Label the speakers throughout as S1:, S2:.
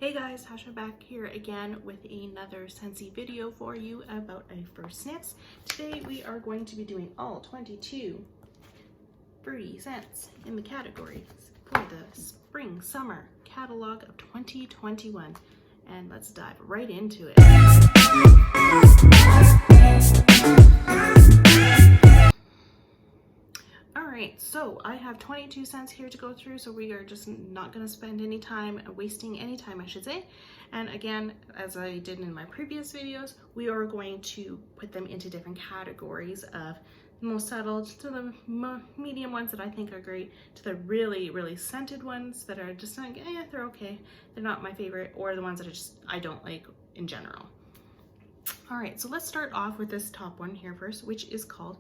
S1: Hey guys, Tasha back here again with another Scentsy video for you about a first sniffs. Today we are going to be doing all 22 fruity scents in the categories for the spring summer catalog of 2021, and let's dive right into it. Alright, so I have 22 scents here to go through, so we are just not going to spend any time wasting any time, I should say. And again, as I did in my previous videos, we are going to put them into different categories, of the most subtle to the medium ones that I think are great, to the really scented ones that are just like, they're okay, they're not my favorite, or the ones that I don't like in general. Alright, so let's start off with this top one here first, which is called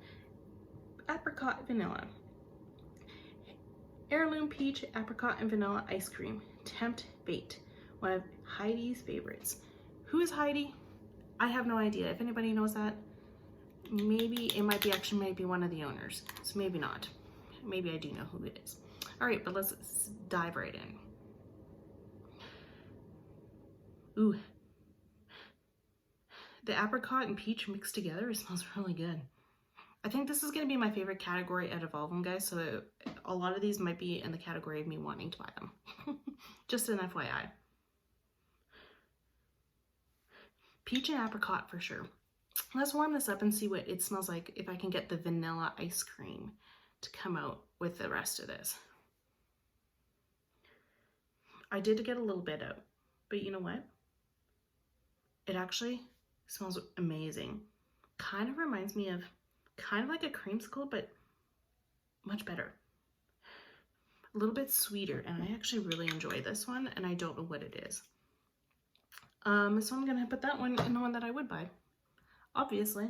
S1: Apricot Vanilla. Heirloom Peach, Apricot and Vanilla Ice Cream. Tempt Bait. One of Heidi's favorites. Who is Heidi? I have no idea. If anybody knows that, maybe it might be actually maybe one of the owners. So maybe not. Maybe I do know who it is. Alright, but let's dive right in. Ooh. The apricot and peach mixed together, it smells really good. I think this is going to be my favorite category out of all of them, guys, so a lot of these might be in the category of me wanting to buy them. Just an FYI. Peach and apricot for sure. Let's warm this up and see what it smells like if I can get the vanilla ice cream to come out with the rest of this. I did get a little bit out, but you know what? It actually smells amazing. Kind of reminds me of kind of like a creamsicle, but much better. A little bit sweeter, and I actually really enjoy this one, and I don't know what it is. So I'm gonna put that one in the one that I would buy, obviously.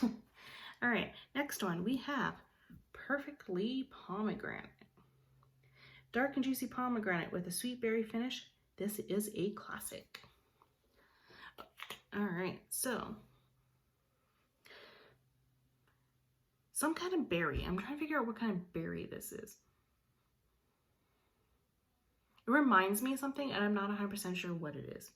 S1: All right, next one we have Perfectly Pomegranate. Dark and juicy pomegranate with a sweet berry finish. This is a classic. All right, so some kind of berry. I'm trying to figure out what kind of berry this is. It reminds me of something, and I'm not 100% sure what it is.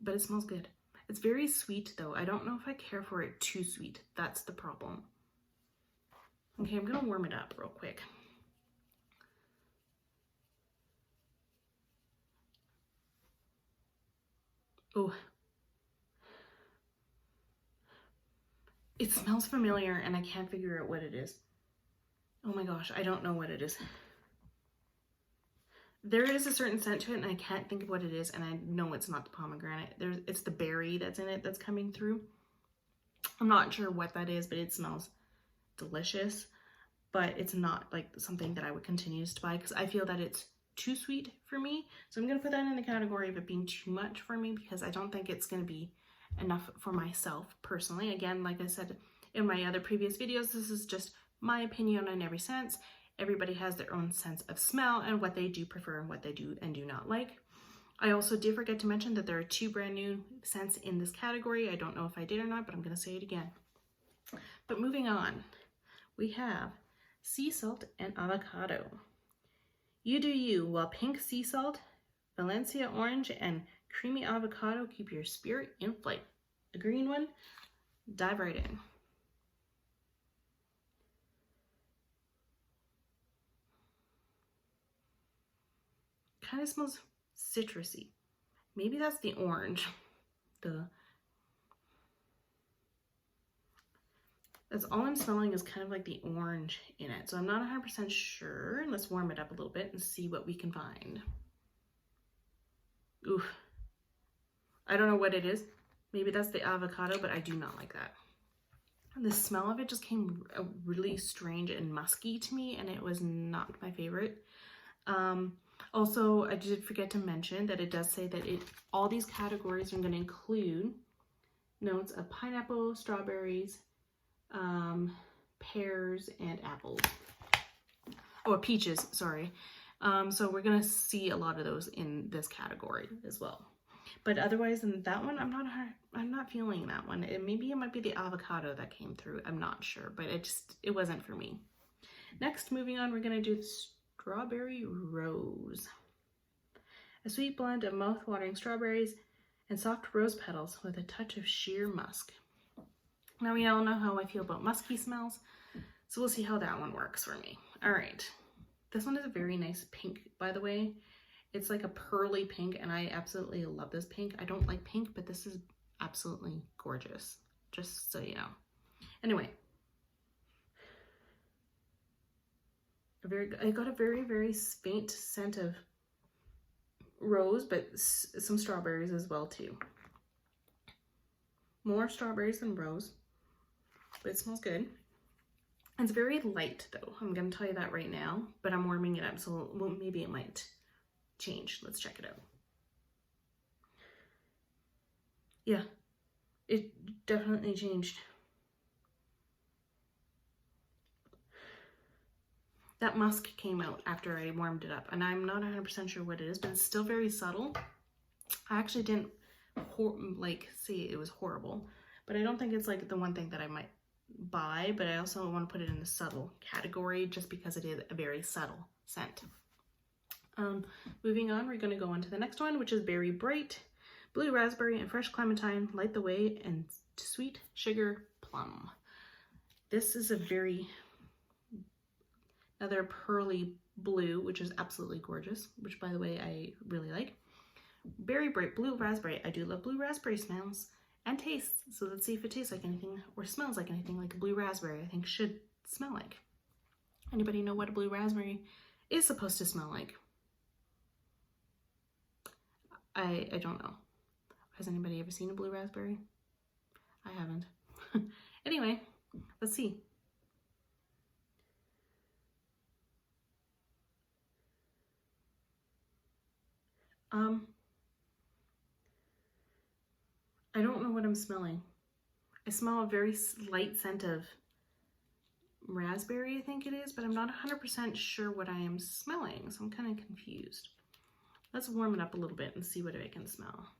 S1: But it smells good. It's very sweet, though. I don't know if I care for it too sweet. That's the problem. Okay, I'm going to warm it up real quick. Oh. It smells familiar, and I can't figure out what it is. Oh my gosh, I don't know what it is. There is a certain scent to it, and I can't think of what it is, and I know it's not the pomegranate. It's the berry that's in it that's coming through. I'm not sure what that is, but it smells delicious. But it's not like something that I would continue to buy because I feel that it's too sweet for me. So I'm going to put that in the category of it being too much for me because I don't think it's going to be enough for myself personally. Again, like I said in my other previous videos, this is just my opinion on every scent. Everybody has their own sense of smell and what they do prefer and what they do and do not like. I also did forget to mention that there are 2 brand new scents in this category. I don't know if I did or not, but I'm going to say it again. But moving on, we have Sea Salt and Avocado. You do you, while pink sea salt, Valencia orange, and creamy avocado keep your spirit in flight. The green one, dive right in. Kind of smells citrusy. Maybe that's the orange. That's all I'm smelling is kind of like the orange in it. So I'm not 100% sure. Let's warm it up a little bit and see what we can find. Oof. I don't know what it is. Maybe that's the avocado, but I do not like that. And the smell of it just came really strange and musky to me, and it was not my favorite. Also, I did forget to mention that it does say that all these categories are going to include notes of pineapple, strawberries, pears, and apples. Oh, peaches, sorry. So we're going to see a lot of those in this category as well. But otherwise, in that one, I'm not feeling that one. Maybe it might be the avocado that came through. I'm not sure, but it wasn't for me. Next, moving on, we're going to do Strawberry Rose. A sweet blend of mouth-watering strawberries and soft rose petals with a touch of sheer musk. Now we all know how I feel about musky smells, so we'll see how that one works for me. All right, this one is a very nice pink, by the way. It's like a pearly pink, and I absolutely love this pink. I don't like pink, but this is absolutely gorgeous, just so you know. Anyway, I got a very, very faint scent of rose, but some strawberries as well too. More strawberries than rose, but it smells good. It's very light though, I'm gonna tell you that right now, but I'm warming it up, so maybe it might change. Let's check it out. Yeah, it definitely changed. That musk came out after I warmed it up, and I'm not 100% sure what it is, but it's still very subtle. I actually didn't like say it was horrible, but I don't think it's like the one thing that I might buy, but I also want to put it in the subtle category just because it is a very subtle scent. Moving on, we're going to go on to the next one, which is Berry Bright, Blue Raspberry and Fresh Clementine, Light the Way, and Sweet Sugar Plum. This is a another pearly blue, which is absolutely gorgeous, which by the way, I really like. Berry Bright, Blue Raspberry. I do love blue raspberry smells and tastes. So let's see if it tastes like anything or smells like anything like a blue raspberry I think should smell like. Anybody know what a blue raspberry is supposed to smell like? I don't know. Has anybody ever seen a blue raspberry? I haven't. Anyway, let's see. I don't know what I'm smelling. I smell a very light scent of raspberry, I think it is, but I'm not 100% sure what I am smelling, so I'm kind of confused. Let's warm it up a little bit and see what I can smell.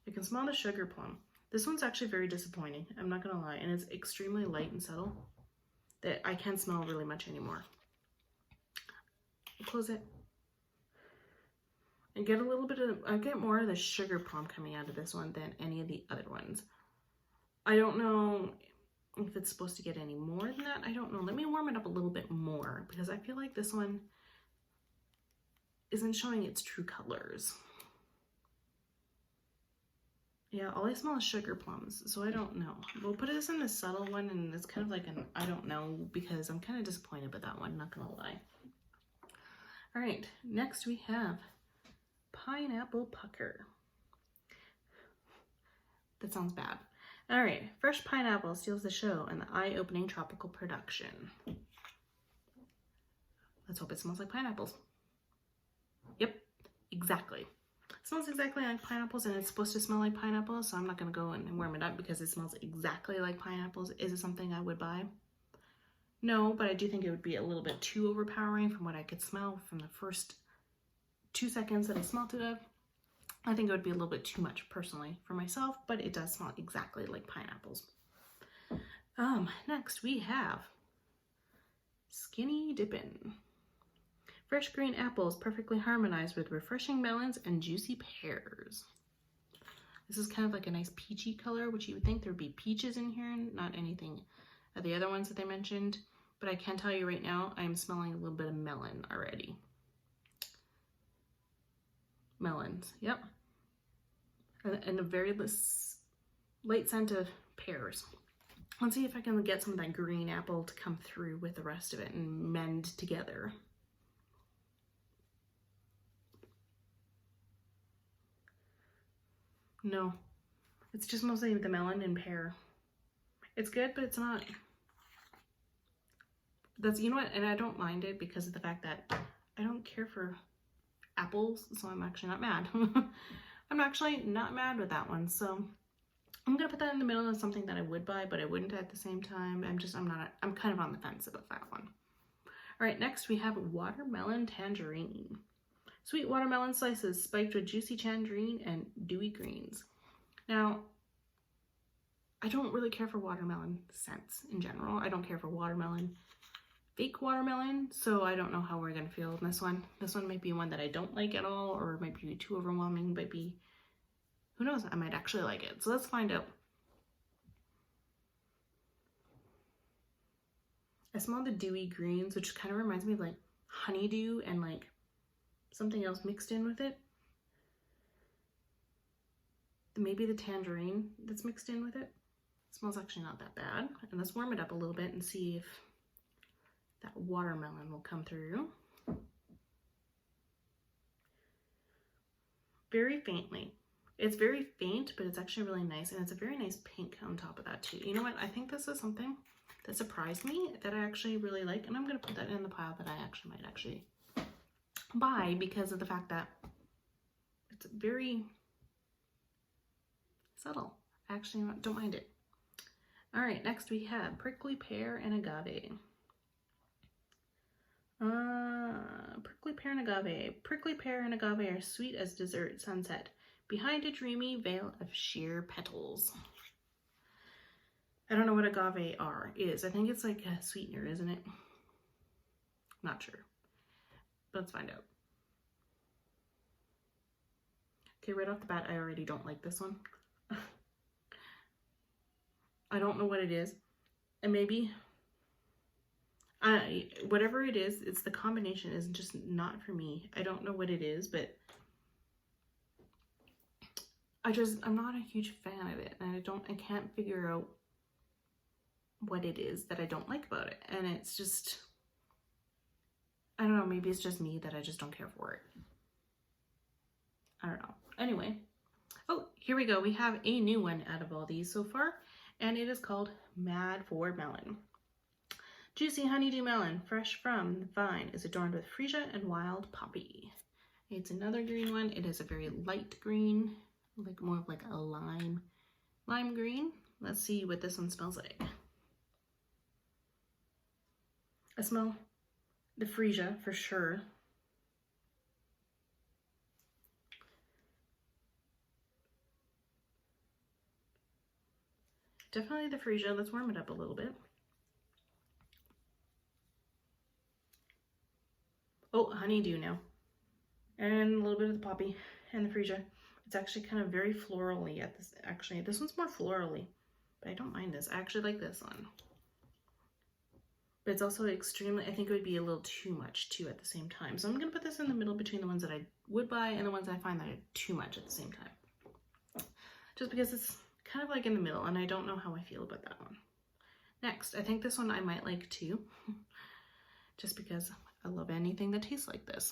S1: I can smell the sugar plum. This one's actually very disappointing, I'm not gonna lie, and it's extremely light and subtle that I can't smell really much anymore. I'll close it. I get I get more of the sugar plum coming out of this one than any of the other ones. I don't know if it's supposed to get any more than that. I don't know. Let me warm it up a little bit more because I feel like this one isn't showing its true colors. Yeah, all I smell is sugar plums, so I don't know. We'll put this in the subtle one, and it's kind of like an I don't know because I'm kind of disappointed with that one, not gonna lie. All right, next we have Pineapple Pucker. That sounds bad. All right, fresh pineapple steals the show in the eye-opening tropical production. Let's hope it smells like pineapples. Yep, exactly. It smells exactly like pineapples, and it's supposed to smell like pineapples, so I'm not gonna go and warm it up because it smells exactly like pineapples. Is it something I would buy? No, but I do think it would be a little bit too overpowering from what I could smell from the first 2 seconds that I smelled it of. I think it would be a little bit too much personally for myself, but it does smell exactly like pineapples. Next we have Skinny Dippin'. Fresh green apples perfectly harmonized with refreshing melons and juicy pears. This is kind of like a nice peachy color, which you would think there would be peaches in here, not anything of the other ones that they mentioned. But I can tell you right now, I'm smelling a little bit of melon already. Melons, yep. And a very light scent of pears. Let's see if I can get some of that green apple to come through with the rest of it and mend together. No, it's just mostly the melon and pear. It's good, but it's not. You know what, and I don't mind it because of the fact that I don't care for apples, so I'm actually not mad. I'm actually not mad with that one, so I'm gonna put that in the middle of something that I would buy, but I wouldn't at the same time. I'm kind of on the fence about that one. All right, next we have Watermelon Tangerine. Sweet watermelon slices spiked with juicy tangerine and dewy greens. Now, I don't really care for watermelon scents in general. I don't care for watermelon fake watermelon, so I don't know how we're gonna feel in this one. This one might be one that I don't like at all, or it might be too overwhelming, might be, who knows, I might actually like it. So let's find out. I smell the dewy greens, which kind of reminds me of like honeydew and like something else mixed in with it. Maybe the tangerine that's mixed in with it. It smells actually not that bad. And let's warm it up a little bit and see if that watermelon will come through. Very faintly. It's very faint, but it's actually really nice, and it's a very nice pink on top of that too. You know what? I think this is something that surprised me that I actually really like, and I'm gonna put that in the pile that I actually might actually buy because of the fact that it's very subtle. I actually don't mind it. All right, next we have prickly pear and agave. Prickly pear and agave. Prickly pear and agave are sweet as dessert sunset, behind a dreamy veil of sheer petals. I don't know what agave is. I think it's like a sweetener, isn't it? Not sure. But let's find out. Okay, right off the bat, I already don't like this one. I don't know what it is. And maybe, whatever it is, it's the combination is just not for me. I don't know what it is, but I'm not a huge fan of it. And I can't figure out what it is that I don't like about it. And it's just, I don't know, maybe it's just me that I just don't care for it. I don't know. Anyway, oh, here we go. We have a new one out of all these so far, and it is called Mad for Melon. Juicy honeydew melon, fresh from the vine, is adorned with freesia and wild poppy. It's another green one. It is a very light green, like more of like a lime green. Let's see what this one smells like. I smell the freesia for sure. Definitely the freesia. Let's warm it up a little bit. Oh, honeydew now. And a little bit of the poppy and the freesia. It's actually kind of very florally at this. Actually, this one's more florally, but I don't mind this. I actually like this one. But it's also extremely, I think it would be a little too much too at the same time. So I'm going to put this in the middle between the ones that I would buy and the ones I find that are too much at the same time. Just because it's kind of like in the middle, and I don't know how I feel about that one. Next, I think this one I might like too, just because I love anything that tastes like this.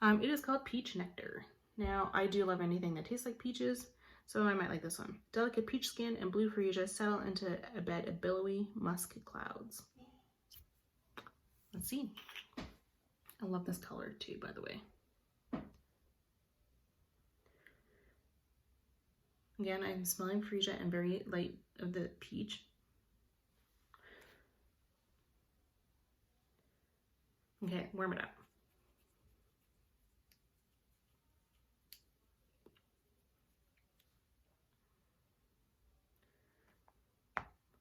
S1: It is called Peach Nectar. Now, I do love anything that tastes like peaches, so I might like this one. Delicate peach skin and blue freesia settle into a bed of billowy musk clouds. Let's see. I love this color too, by the way. Again, I'm smelling freesia and very light of the peach. Okay, warm it up.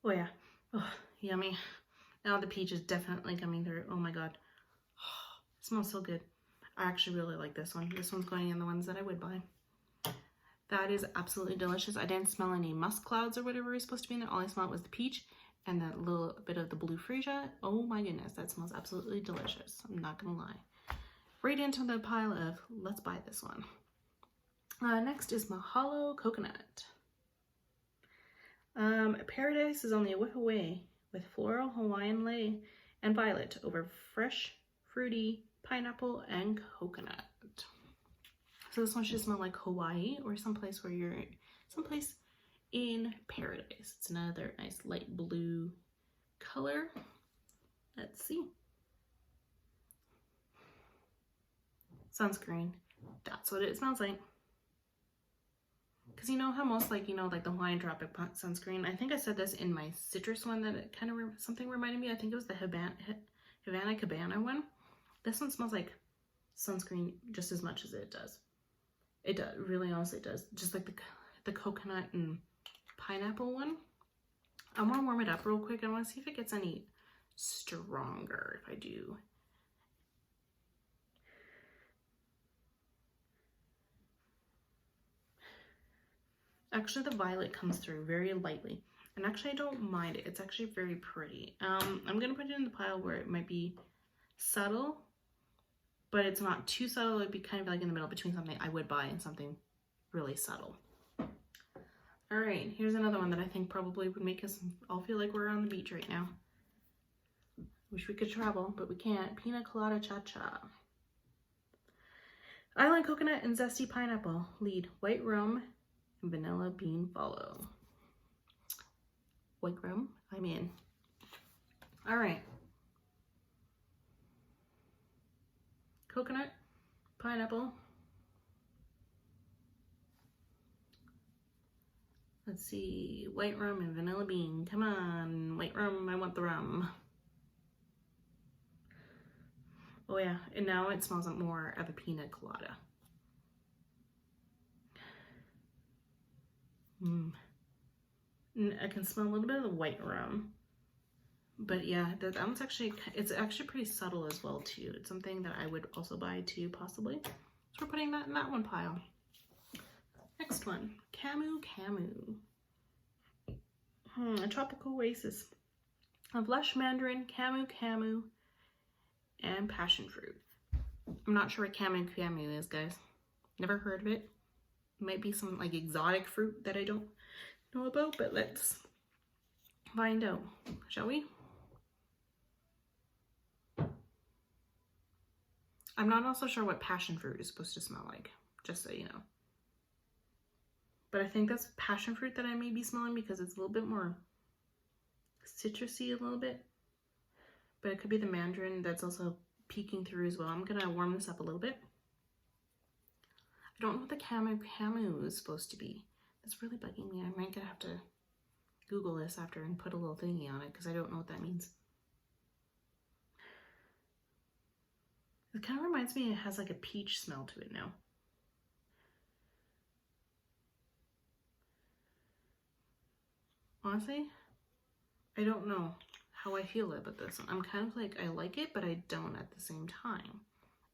S1: Oh yeah, oh, yummy. Now the peach is definitely coming through. Oh my god, oh, it smells so good. I actually really like this one. This one's going in the ones that I would buy. That is absolutely delicious. I didn't smell any musk clouds or whatever is supposed to be in there. All I smelled was the peach and that little bit of the blue freesia. Oh my goodness, that smells absolutely delicious. I'm not gonna lie. Right into the pile of let's buy this one. Next is Mahalo Coconut. Paradise is only a whiff away with floral Hawaiian lei and violet over fresh, fruity pineapple and coconut. So this one should smell like Hawaii or someplace where you're someplace in paradise. It's another nice light blue color. Let's see. Sunscreen. That's what it smells like. Because you know how most like the Hawaiian Tropic sunscreen, I think I said this in my citrus one that it kind of something reminded me. I think it was the Havana Cabana one. This one smells like sunscreen just as much as it does. It does, really honestly it does. Just like the coconut and pineapple one. I want to warm it up real quick. I want to see if it gets any stronger if I do. Actually, the violet comes through very lightly. And actually, I don't mind it. It's actually very pretty. I'm going to put it in the pile where it might be subtle, but it's not too subtle. It'd be kind of like in the middle between something I would buy and something really subtle. All right, here's another one that I think probably would make us all feel like we're on the beach right now. Wish we could travel, but we can't. Pina Colada Cha-Cha. Island Coconut and Zesty Pineapple lead. White Rum and Vanilla Bean follow. White rum, I'm in. All right. Coconut, pineapple. Let's see, white rum and vanilla bean. Come on, white rum, I want the rum. Oh yeah, and now it smells like more of a pina colada. I can smell a little bit of the white rum. But yeah, that one's actually, it's actually pretty subtle as well too. It's something that I would also buy too, possibly. So we're putting that in that one pile. Next one, Camu Camu. A tropical oasis of lush mandarin, Camu Camu, and passion fruit. I'm not sure what Camu Camu is, guys. Never heard of it. It might be some like exotic fruit that I don't know about, but let's find out, shall we? I'm not also sure what passion fruit is supposed to smell like, just so you know. But I think that's passion fruit that I may be smelling because it's a little bit more citrusy a little bit. But it could be the mandarin that's also peeking through as well. I'm gonna warm this up a little bit. I don't know what the Camu Camu is supposed to be. That's really bugging me. I might gonna have to Google this after and put a little thingy on it because I don't know what that means. It kind of reminds me, it has like a peach smell to it now. Honestly, I don't know how I feel about this one. I'm kind of like, I like it, but I don't at the same time.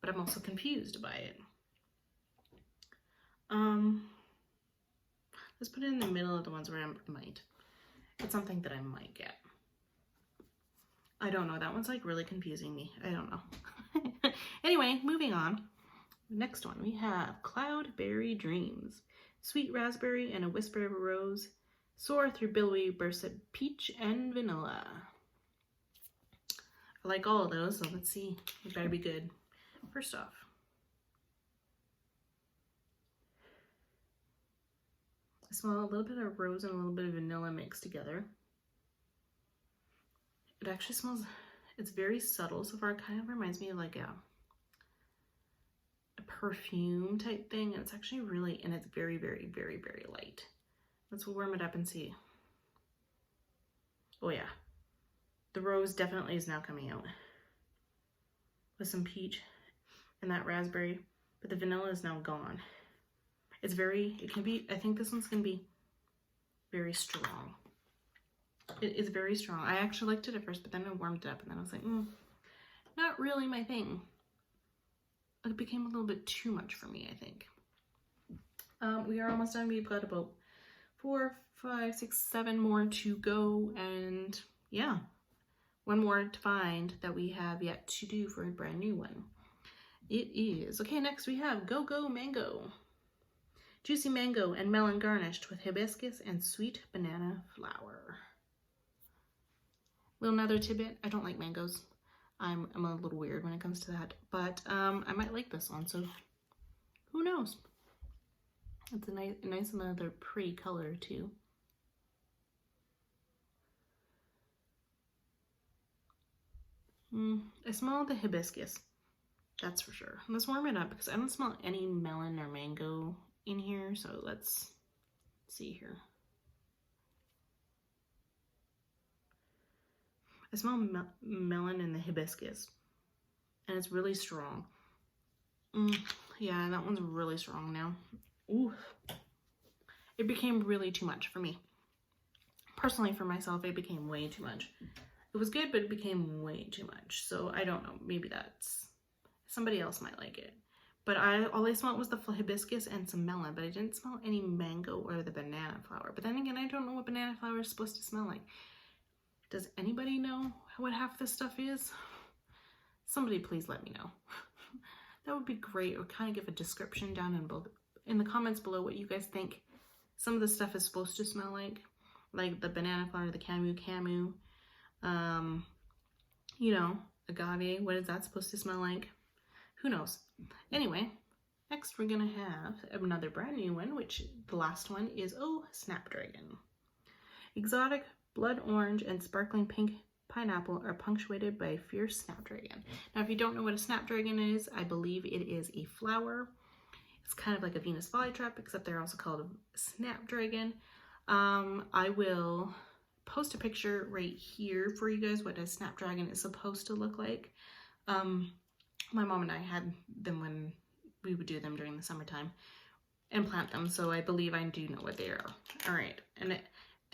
S1: But I'm also confused by it. Let's put it in the middle of the ones where I might. It's something that I might get. I don't know. That one's like really confusing me. I don't know. Anyway, moving on. Next one, we have Cloudberry Dreams. Sweet raspberry and a whisper of a rose. Soar through billowy bursts of peach and vanilla. I like all of those, so let's see. It better be good. First off, I smell a little bit of rose and a little bit of vanilla mixed together. It actually smells, it's very subtle so far. It kind of reminds me of like a perfume type thing. And it's actually really, and it's very, very, very, very light. Let's warm it up and see. Oh yeah, the rose definitely is now coming out with some peach and that raspberry, but the vanilla is now gone. It's very, it can be, I think this one's gonna be very strong. It is very strong. I actually liked it at first, but then I warmed it up and then I was like, not really my thing. It became a little bit too much for me, I think. We are almost done. We've got about 4, 5, 6, 7 more to go, and yeah, one more to find that we have yet to do for a brand new one. It is, okay, next we have Go Go Mango. Juicy mango and melon garnished with hibiscus and sweet banana flower. Little another tidbit, I don't like mangoes. I'm a little weird when it comes to that, but I might like this one, so who knows? It's a nice another pretty color too. I smell the hibiscus, that's for sure. Let's warm it up because I don't smell any melon or mango in here, so let's see here. I smell melon and the hibiscus, and it's really strong. Yeah, that one's really strong now. Ooh, it became really too much for me. Personally, for myself, it became way too much. It was good, but it became way too much. So I don't know. Maybe that's, somebody else might like it. But all I smelled was the hibiscus and some melon, but I didn't smell any mango or the banana flower. But then again, I don't know what banana flower is supposed to smell like. Does anybody know what half this stuff is? Somebody please let me know. That would be great. Or kind of give a description down in the comments below what you guys think some of the stuff is supposed to smell like the banana flower, the camu, you know, agave. What is that supposed to smell like? Who knows? Anyway, next we're gonna have another brand new one, which the last one is, oh, Snapdragon. Exotic blood orange and sparkling pink pineapple are punctuated by fierce snapdragon. Now, if you don't know what a snapdragon is, I believe it is a flower. It's kind of like a Venus flytrap, except they're also called a snapdragon. I will post a picture right here for you guys what a snapdragon is supposed to look like. My mom and I had them when we would do them during the summertime and plant them, so I believe I do know what they are. All right, and they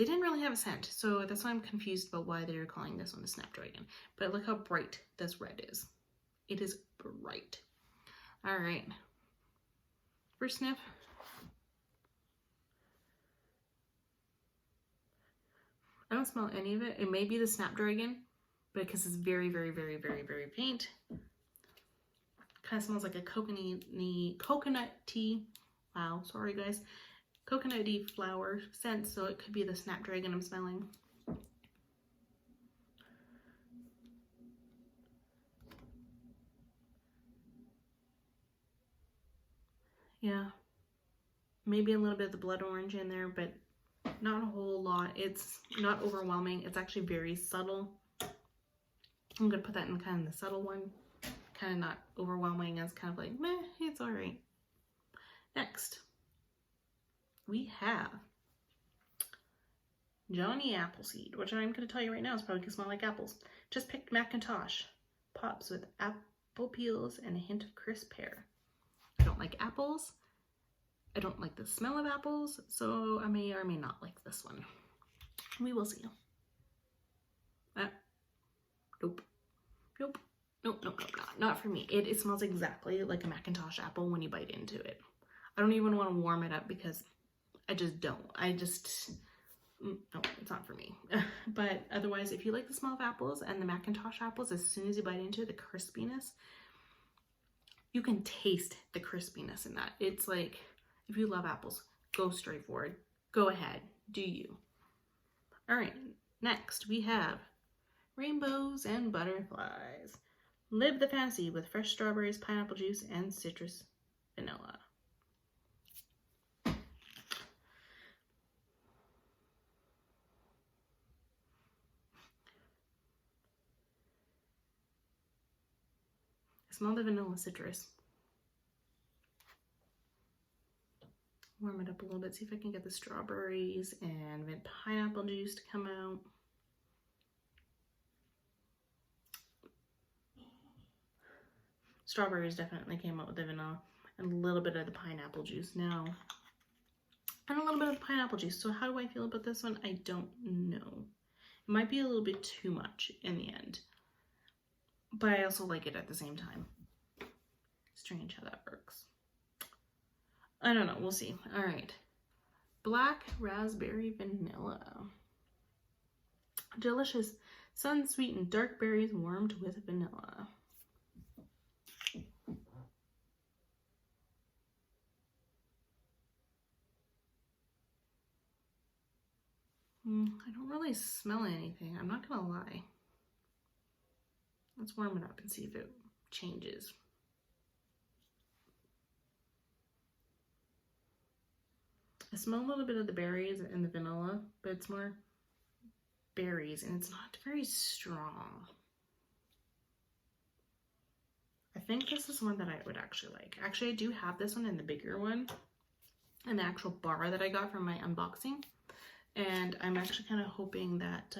S1: didn't really have a scent, so that's why I'm confused about why they're calling this one a snapdragon. But look how bright this red is. It is bright. All right, first sniff. I don't smell any of it. It may be the snapdragon, but because it's very, very, very, very, very faint. Kind of smells like a coconut tea. Wow, sorry guys. Coconutty flower scent, so it could be the snapdragon I'm smelling. Yeah, maybe a little bit of the blood orange in there, but not a whole lot. It's not overwhelming. It's actually very subtle. I'm gonna put that in kind of the subtle one. Kind of not overwhelming, as kind of like, meh, it's all right. Next, we have Johnny Appleseed, which I'm going to tell you right now is probably going to smell like apples. Just picked Macintosh. Pops with apple peels and a hint of crisp pear. I don't like apples. I don't like the smell of apples, so I may or may not like this one. We will see. Nope. Nope. Nope, nope, nope, not for me. It smells exactly like a Macintosh apple when you bite into it. I don't even want to warm it up because I just don't. No, it's not for me. But otherwise, if you like the smell of apples and the Macintosh apples, as soon as you bite into it, the crispiness, you can taste the crispiness in that. It's like, if you love apples, go straight forward. Go ahead, do you. All right, next we have Rainbows and Butterflies. Live the fantasy with fresh strawberries, pineapple juice, and citrus vanilla. I smell the vanilla citrus. Warm it up a little bit, see if I can get the strawberries and pineapple juice to come out. Strawberries definitely came out with the vanilla and a little bit of the pineapple juice now. And a little bit of pineapple juice. So how do I feel about this one? I don't know. It might be a little bit too much in the end. But I also like it at the same time. Strange how that works. I don't know. We'll see. All right. Black raspberry vanilla. Delicious sun-sweetened dark berries warmed with vanilla. I don't really smell anything. I'm not gonna lie. Let's warm it up and see if it changes. I smell a little bit of the berries and the vanilla, but it's more berries and it's not very strong. I think this is one that I would actually like. Actually, I do have this one in the bigger one, in the actual bar that I got from my unboxing. And I'm actually kind of hoping that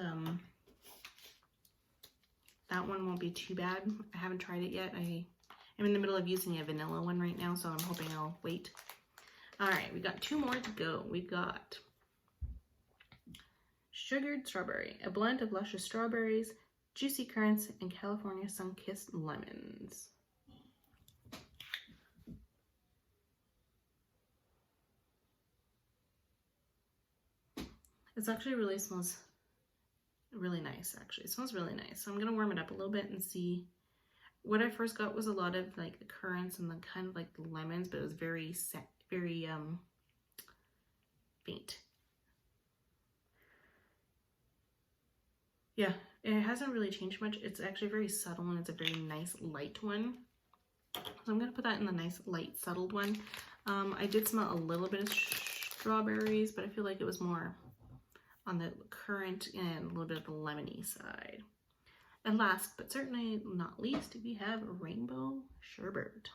S1: that one won't be too bad. I haven't tried it yet. I'm in the middle of using a vanilla one right now, so I'm hoping I'll wait. All right, we got 2 more to go. We got Sugared Strawberry, a blend of luscious strawberries, Juicy Currants, and California Sun-Kissed Lemons. It actually really smells really nice, actually. It smells really nice. So I'm going to warm it up a little bit and see. What I first got was a lot of like the currants and the kind of like the lemons, but it was very faint. Yeah, it hasn't really changed much. It's actually very subtle and it's a very nice light one. So I'm going to put that in the nice light settled one. I did smell a little bit of strawberries, but I feel like it was more on the currant and a little bit of the lemony side. And last but certainly not least, we have Rainbow Sherbet.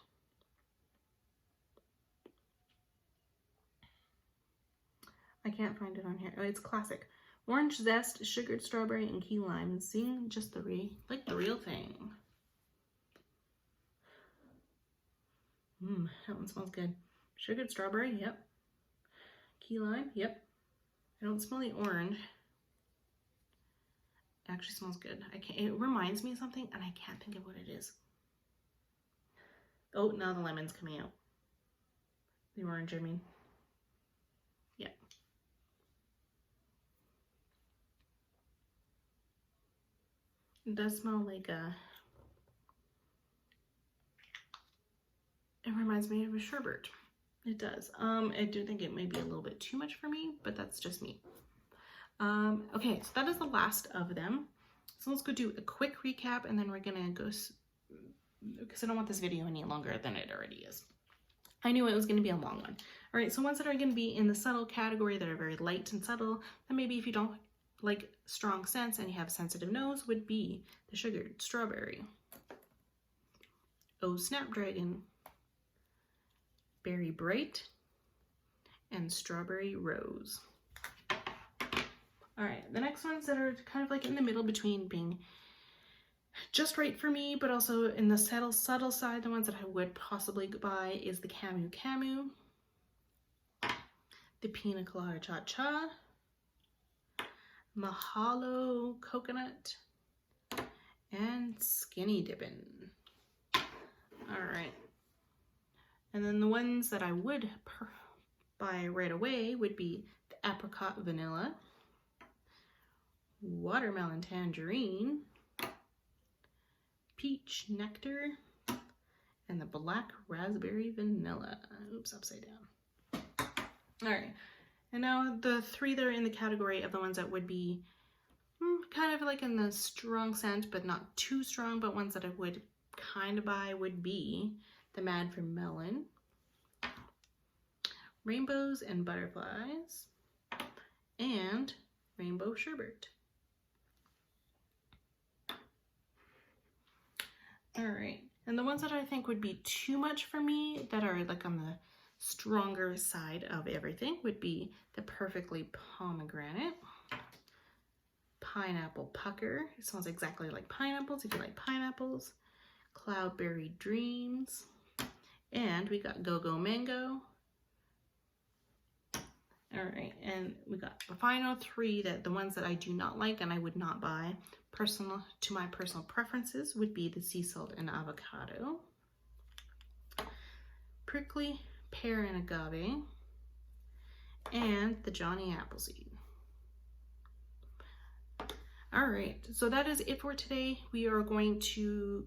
S1: I can't find it on here. Oh, it's classic. Orange zest, sugared strawberry, and key lime. Seeing just the real thing. That one smells good. Sugared strawberry, yep. Key lime, yep. I don't smell the orange. It actually smells good. It reminds me of something and I can't think of what it is. Oh, now the lemon's coming out. The orange, I mean. Yeah. It does smell like it reminds me of a sherbet. It does. I do think it may be a little bit too much for me, but that's just me. Okay, so that is the last of them. So let's go do a quick recap and then we're gonna go, because I don't want this video any longer than it already is. I knew it was gonna be a long one. All right, so ones that are gonna be in the subtle category that are very light and subtle, and maybe if you don't like strong scents and you have a sensitive nose, would be the sugared strawberry, Oh Snapdragon, Berry Bright, and Strawberry Rose. All right, the next ones that are kind of like in the middle between being just right for me, but also in the subtle side, the ones that I would possibly buy is the Camu Camu, the Pina Colada Cha Cha, Mahalo Coconut, and Skinny Dippin'. All right. And then the ones that I would buy right away would be the Apricot Vanilla, Watermelon Tangerine, Peach Nectar, and the Black Raspberry Vanilla. Oops, upside down. All right. And now the three that are in the category of the ones that would be kind of like in the strong scent, but not too strong, but ones that I would kind of buy would be the Mad for Melon, Rainbows and Butterflies, and Rainbow Sherbet. All right, and the ones that I think would be too much for me that are like on the stronger side of everything would be the Perfectly Pomegranate, Pineapple Pucker. It smells exactly like pineapples if you like pineapples, Cloudberry Dreams, and we got Go-Go Mango. All right, and we got the final three, that the ones that I do not like and I would not buy, to my personal preferences, would be the Sea Salt and Avocado, Prickly Pear and Agave, and the Johnny Appleseed. All right, so that is it for today. We are going to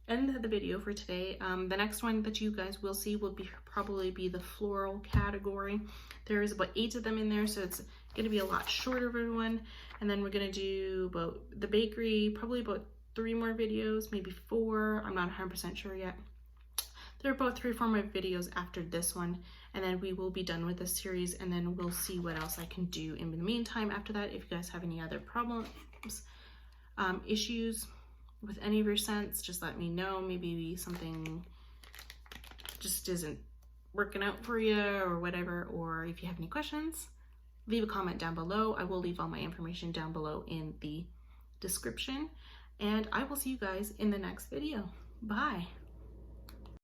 S1: end the video for today. The next one that you guys will see will probably be the floral category. There's about 8 of them in there, so it's gonna be a lot shorter of everyone. And then we're gonna do about the bakery, probably about 3 more videos, maybe 4. I'm not 100% sure yet. There are about 3 or 4 more videos after this one, and then we will be done with this series, and then we'll see what else I can do in the meantime after that. If you guys have any other problems, issues with any of your scents, just let me know. Maybe something just isn't working out for you or whatever, or if you have any questions, leave a comment down below. I will leave all my information down below in the description, and I will see you guys in the next video. Bye.